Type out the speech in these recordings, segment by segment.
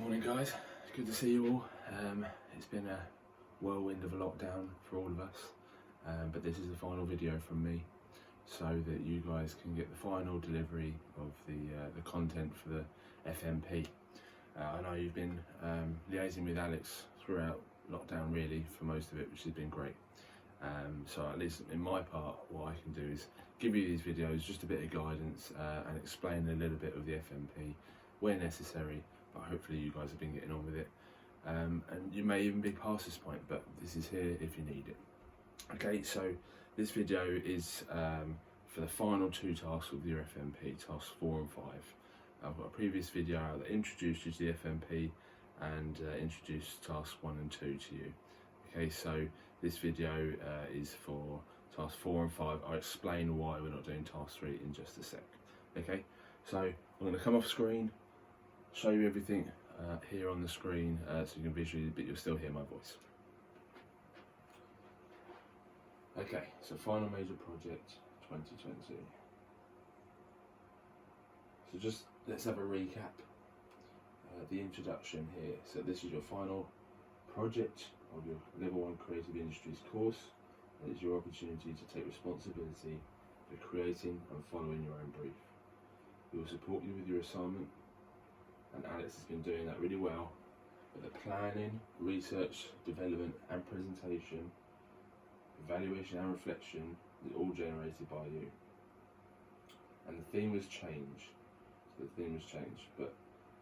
Morning guys, good to see you all. It's been a whirlwind of a lockdown for all of us, but this is the final video from me so that you guys can get the final delivery of the content for the FMP. I know you've been liaising with Alex throughout lockdown really for most of it, which has been great. So at least in my part, what I can do is give you these videos, just a bit of guidance and explain a little bit of the FMP where necessary, but hopefully you guys have been getting on with it. And you may even be past this point, but this is here if you need it. Okay, so this video is for the final two tasks of your FMP, tasks 4 and 5. I've got a previous video out that introduced you to the FMP and introduced tasks 1 and 2 to you. Okay, so this video is for tasks 4 and 5. I'll explain why we're not doing task 3 in just a sec. Okay, so I'm going to come off screen, show you everything here on the screen so you can visually, but you'll still hear my voice. Okay, so final major project 2020. So just let's have a recap. The introduction here. So this is your final project of your Level 1 Creative Industries course. It is your opportunity to take responsibility for creating and following your own brief. We will support you with your assignment, and Alex has been doing that really well, but the planning, research, development and presentation, evaluation and reflection is all generated by you. And the theme has changed. So the theme has changed, but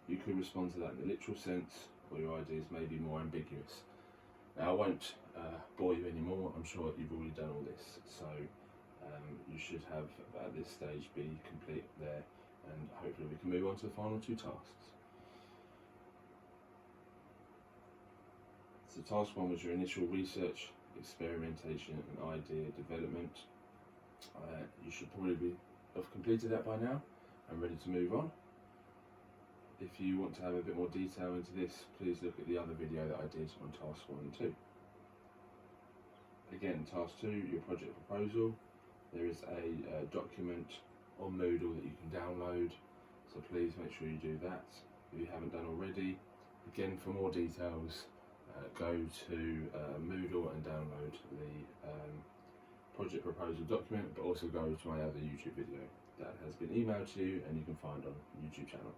you could respond to that in the literal sense, or your ideas may be more ambiguous. Now I won't bore you anymore, I'm sure you've already done all this, so you should have at this stage be complete there, and hopefully we can move on to the final two tasks. So task 1 was your initial research, experimentation and idea development. You should probably have completed that by now and ready to move on. If you want to have a bit more detail into this, please look at the other video that I did on task 1 and 2. Again, task 2, your project proposal. There is a document on Moodle that you can download, so please make sure you do that if you haven't done already. Again, for more details, go to Moodle and download the project proposal document, but also go to my other YouTube video that has been emailed to you and you can find on the YouTube channel.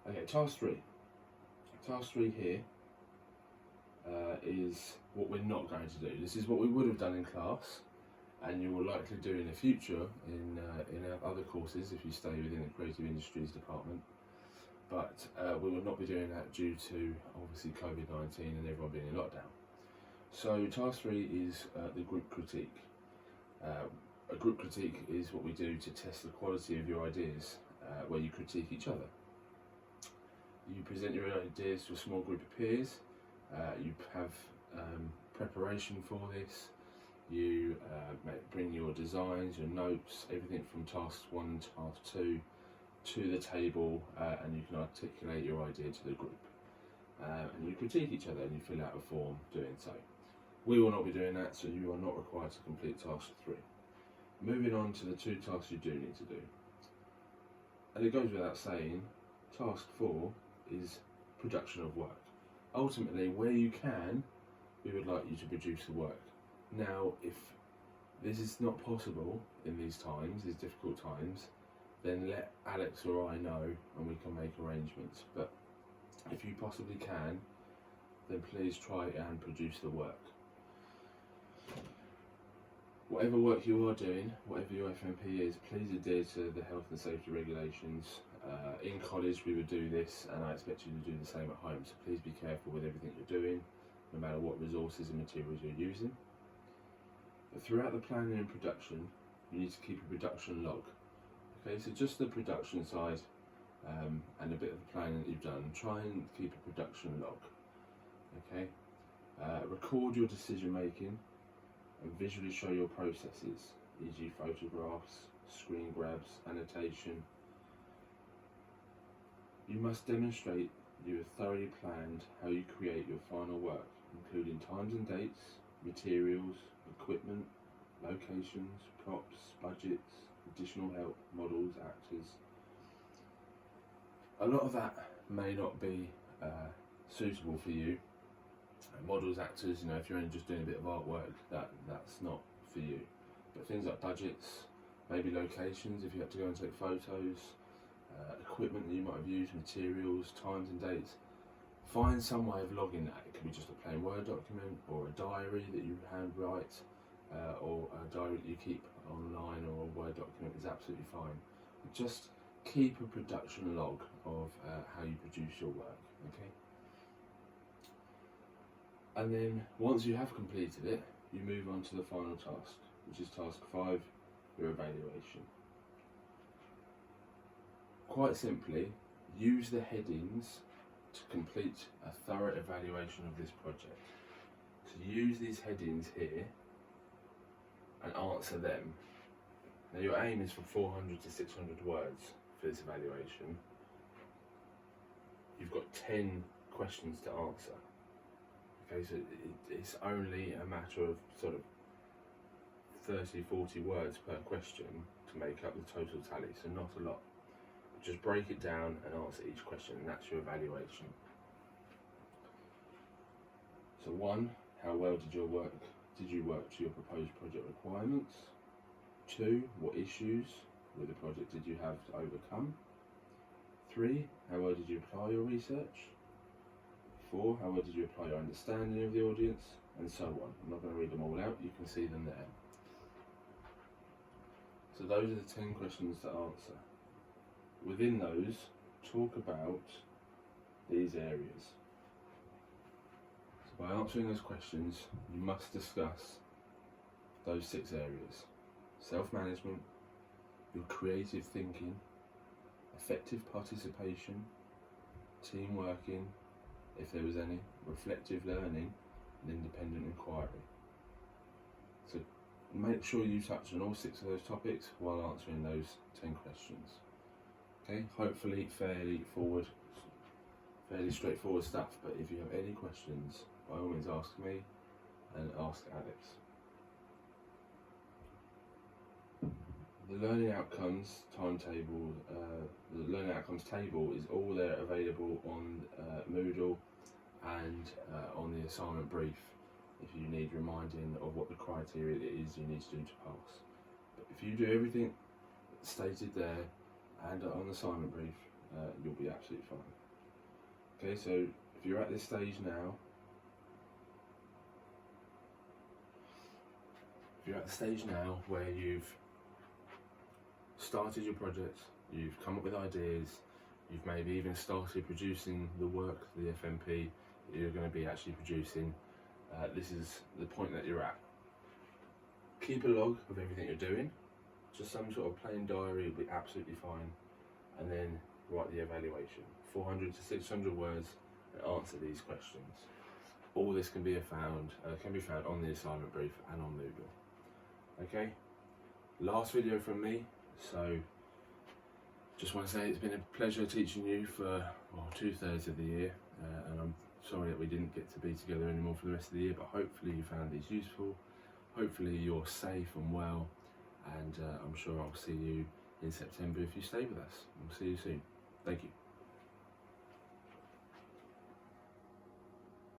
Okay, task 3. Task 3 here is what we're not going to do. This is what we would have done in class, and you will likely do in the future in other courses if you stay within the Creative Industries department. But we will not be doing that due to obviously COVID-19 and everyone being in lockdown. So task 3 is the group critique. A group critique is what we do to test the quality of your ideas, where you critique each other. You present your ideas to a small group of peers. You have preparation for this. You bring your designs, your notes, everything from task 1 and task 2 to the table, and you can articulate your idea to the group. And you critique each other and you fill out a form doing so. We will not be doing that, so you are not required to complete task 3. Moving on to the 2 tasks you do need to do. And it goes without saying, task 4 is production of work. Ultimately, where you can, we would like you to produce the work. Now, if this is not possible in these times, these difficult times, then let Alex or I know and we can make arrangements. But if you possibly can, then please try and produce the work. Whatever work you are doing, whatever your FMP is, please adhere to the health and safety regulations. In college we would do this, and I expect you to do the same at home, so please be careful with everything you're doing, no matter what resources and materials you're using. But throughout the planning and production, you need to keep a production log. Okay, so just the production side and a bit of the planning that you've done, try and keep a production log. Okay, record your decision making and visually show your processes, e.g. photographs, screen grabs, annotation. You must demonstrate you have thoroughly planned how you create your final work, including times and dates, materials, equipment, locations, props, budgets, additional help, models, actors. A lot of that may not be suitable for you. Models, actors, if you're only just doing a bit of artwork, that's not for you. But things like budgets, maybe locations if you have to go and take photos, equipment that you might have used, materials, times and dates. Find some way of logging that. It could be just a plain Word document, or a diary that you handwrite, or a diary that you keep online, or a Word document is absolutely fine. But just keep a production log of how you produce your work, okay? And then once you have completed it, you move on to the final task, which is task 5, your evaluation. Quite simply, use the headings to complete a thorough evaluation of this project. So use these headings here and answer them. Now your aim is for 400 to 600 words for this evaluation. You've got 10 questions to answer. Okay, so it's only a matter of sort of 30, 40 words per question to make up the total tally, so not a lot. Just break it down and answer each question, and that's your evaluation. So 1, how well did you work to your proposed project requirements? 2, what issues with the project did you have to overcome? 3, how well did you apply your research? 4, how well did you apply your understanding of the audience? And so on. I'm not going to read them all out, you can see them there. So those are the 10 questions to answer. Within those, talk about these areas. So by answering those questions, you must discuss those 6 areas. Self-management, your creative thinking, effective participation, team working, if there was any, reflective learning, and independent inquiry. So make sure you touch on all 6 of those topics while answering those 10 questions. Okay, hopefully fairly straightforward stuff, but if you have any questions, by all means ask me and ask Alex. The learning outcomes timetable, the learning outcomes table is all there available on Moodle and on the assignment brief if you need reminding of what the criteria it is you need to do to pass. But if you do everything stated there and on the assignment brief, you'll be absolutely fine. Okay, so if you're at this stage now, where you've started your project, you've come up with ideas, you've maybe even started producing the work, the FMP that you're going to be actually producing, this is the point that you're at. Keep a log of everything you're doing. Just some sort of plain diary will be absolutely fine, and then write the evaluation, 400 to 600 words, and answer these questions. All this can be found on the assignment brief and on Moodle. Okay, last video from me, so just want to say it's been a pleasure teaching you for 2/3 of the year, and I'm sorry that we didn't get to be together anymore for the rest of the year, but hopefully you found these useful, hopefully you're safe and well, and I'm sure I'll see you in September if you stay with us. We'll see you soon. Thank you.